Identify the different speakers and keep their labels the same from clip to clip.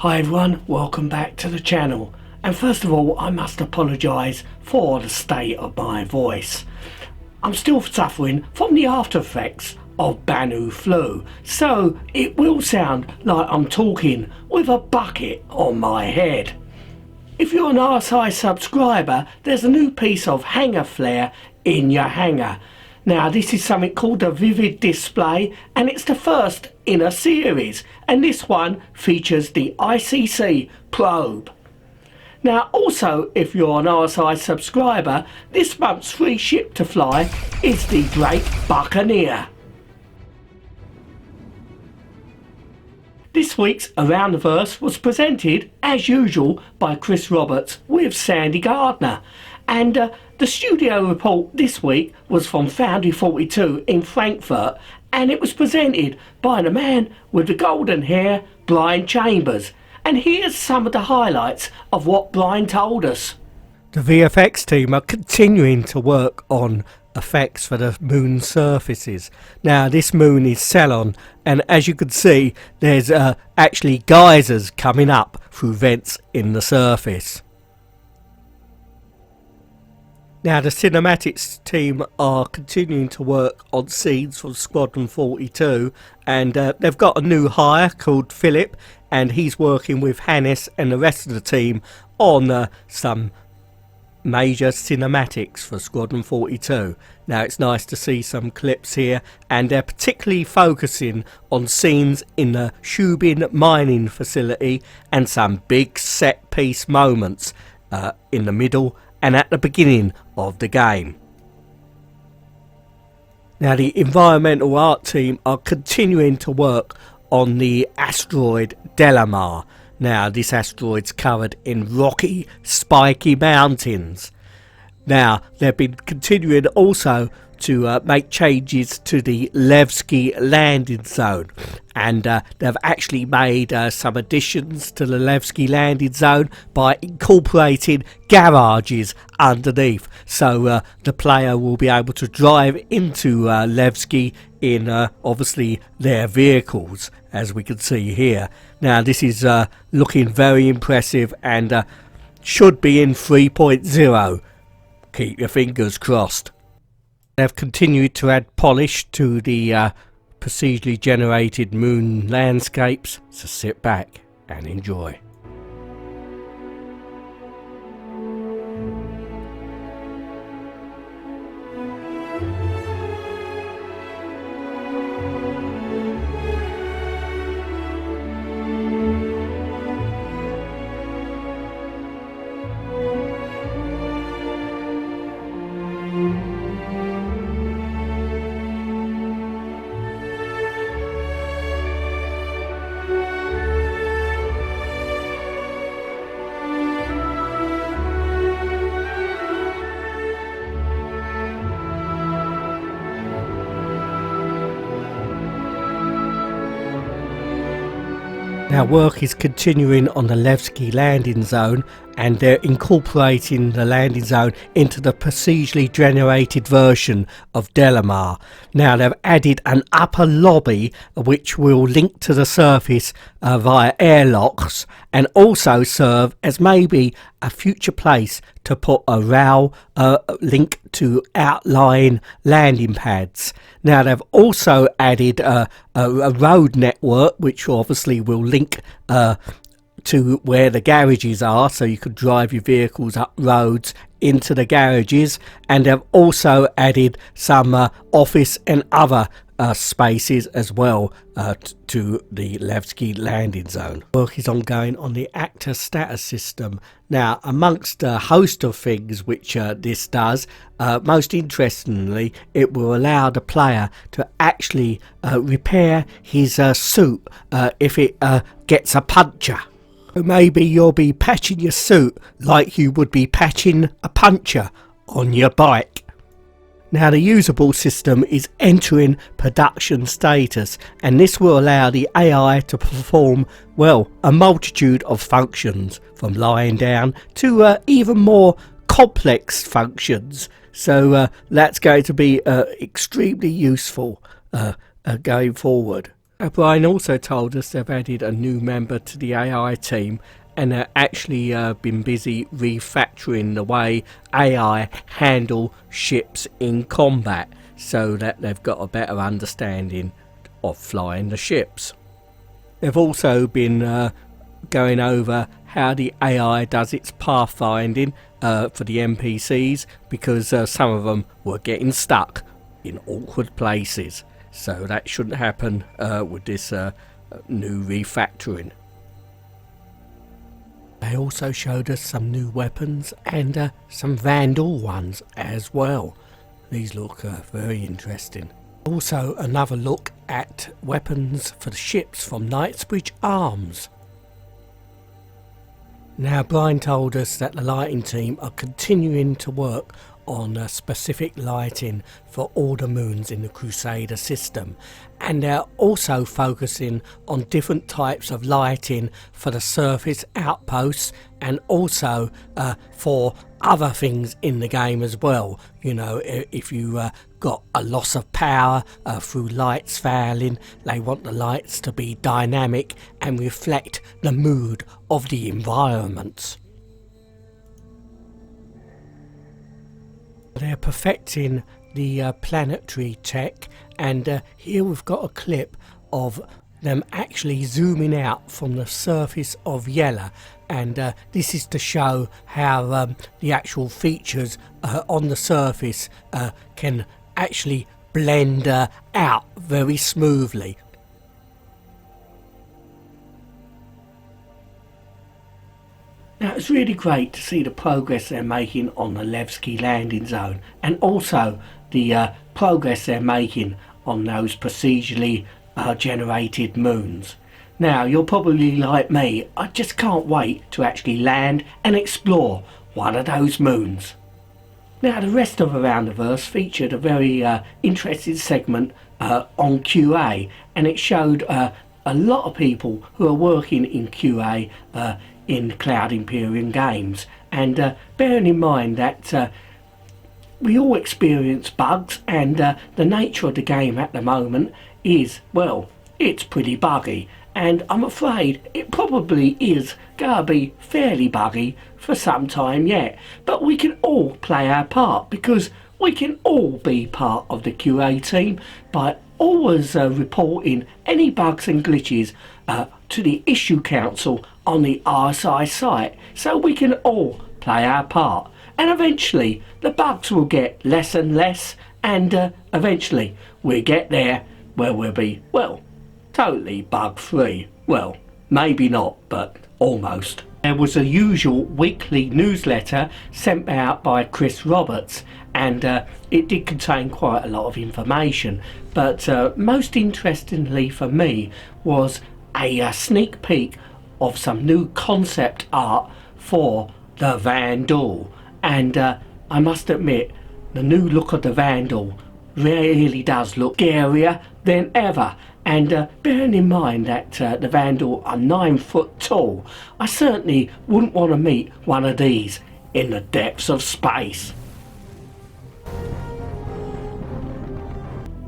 Speaker 1: Hi everyone, welcome back to the channel. And first of all, I must apologise for the state of my voice. I'm still suffering from the after effects of Banu flu, so it will sound like I'm talking with a bucket on my head. If you're an RSI subscriber, there's a new piece of hanger flare in your hanger. Now this is something called a vivid display, and it's the first in a series, and this one features the ICC probe. Now also, if you're an RSI subscriber, this month's free ship to fly is the Great Buccaneer. This week's Around the Verse was presented, as usual, by Chris Roberts with Sandy Gardner. And the studio report this week was from Foundry 42 in Frankfurt, and it was presented by the man with the golden hair, Brian Chambers. And here's some of the highlights of what Brian told us.
Speaker 2: The VFX team are continuing to work on effects for the moon surfaces. Now this moon is Cylon, and as you can see, there's actually geysers coming up through vents in the surface. Now the cinematics team are continuing to work on scenes from Squadron 42, and they've got a new hire called Philip, and he's working with Hannes and the rest of the team on some major cinematics for Squadron 42. Now it's nice to see some clips here, and they're particularly focusing on scenes in the Shubin mining facility and some big set piece moments in the middle and at the beginning of the game. Now the environmental art team are continuing to work on the asteroid Delamar. Now this asteroid's covered in rocky, spiky mountains. Now they've been continuing also to make changes to the Levski landing zone, and they've actually made some additions to the Levski landing zone by incorporating garages underneath, so the player will be able to drive into Levski in obviously their vehicles, as we can see here. Now this is looking very impressive, and should be in 3.0. Keep your fingers crossed. They've continued to add polish to the procedurally generated moon landscapes, so sit back and enjoy. Now work is continuing on the Levski landing zone, and they're incorporating the landing zone into the procedurally generated version of Delamar. Now they've added an upper lobby which will link to the surface via airlocks, and also serve as maybe a future place to put a RAL link to outlying landing pads. Now they've also added a road network which obviously will link to where the garages are, so you could drive your vehicles up roads into the garages, and they've also added some office and other spaces as well to the Levski landing zone. Work is ongoing on the actor status system. Now amongst a host of things which this does, most interestingly, it will allow the player to actually repair his suit if it gets a puncture. Maybe you'll be patching your suit like you would be patching a puncture on your bike. Now the usable system is entering production status, and this will allow the AI to perform, well, a multitude of functions, from lying down to even more complex functions. So that's going to be extremely useful going forward. Brian also told us they've added a new member to the AI team, and they're actually been busy refactoring the way AI handle ships in combat, so that they've got a better understanding of flying the ships. They've also been going over how the AI does its pathfinding for the NPCs, because some of them were getting stuck in awkward places. So that shouldn't happen with this new refactoring. They also showed us some new weapons and some Vandal ones as well. These look very interesting. Also another look at weapons for the ships from Knightsbridge Arms. Now Brian told us that the lighting team are continuing to work on specific lighting for all the moons in the Crusader system, and they're also focusing on different types of lighting for the surface outposts, and also for other things in the game as well. You know, if you got a loss of power through lights failing, they want the lights to be dynamic and reflect the mood of the environment. They're perfecting the planetary tech, and here we've got a clip of them actually zooming out from the surface of Yella, and this is to show how the actual features on the surface can actually blend out very smoothly.
Speaker 1: Now it's really great to see the progress they're making on the Levski landing zone, and also the progress they're making on those procedurally generated moons. Now you're probably like me, I just can't wait to actually land and explore one of those moons. Now the rest of Around the Verse featured a very interesting segment on QA, and it showed a lot of people who are working in QA in Cloud Imperium games, and bearing in mind that we all experience bugs, and the nature of the game at the moment is, well, it's pretty buggy, and I'm afraid it probably is going to be fairly buggy for some time yet. But we can all play our part, because we can all be part of the QA team by always reporting any bugs and glitches to the Issue Council on the RSI site, so we can all play our part, and eventually the bugs will get less and less, and eventually we'll get there where we'll be, well, totally bug free. Well, maybe not, but almost. There was a usual weekly newsletter sent out by Chris Roberts, and it did contain quite a lot of information, but most interestingly for me was a sneak peek of some new concept art for the Vandal, and I must admit the new look of the Vandal really does look scarier than ever, and bearing in mind that the Vandal are 9 foot tall, I certainly wouldn't want to meet one of these in the depths of space.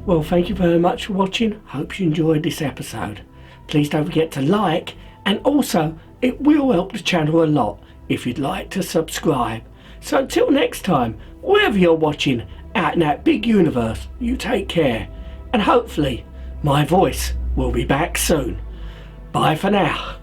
Speaker 1: Well, thank you very much for watching. Hope you enjoyed this episode. Please don't forget to like, and also it will help the channel a lot if you'd like to subscribe. So until next time, wherever you're watching out in that big universe, you take care, and hopefully my voice will be back soon. Bye for now.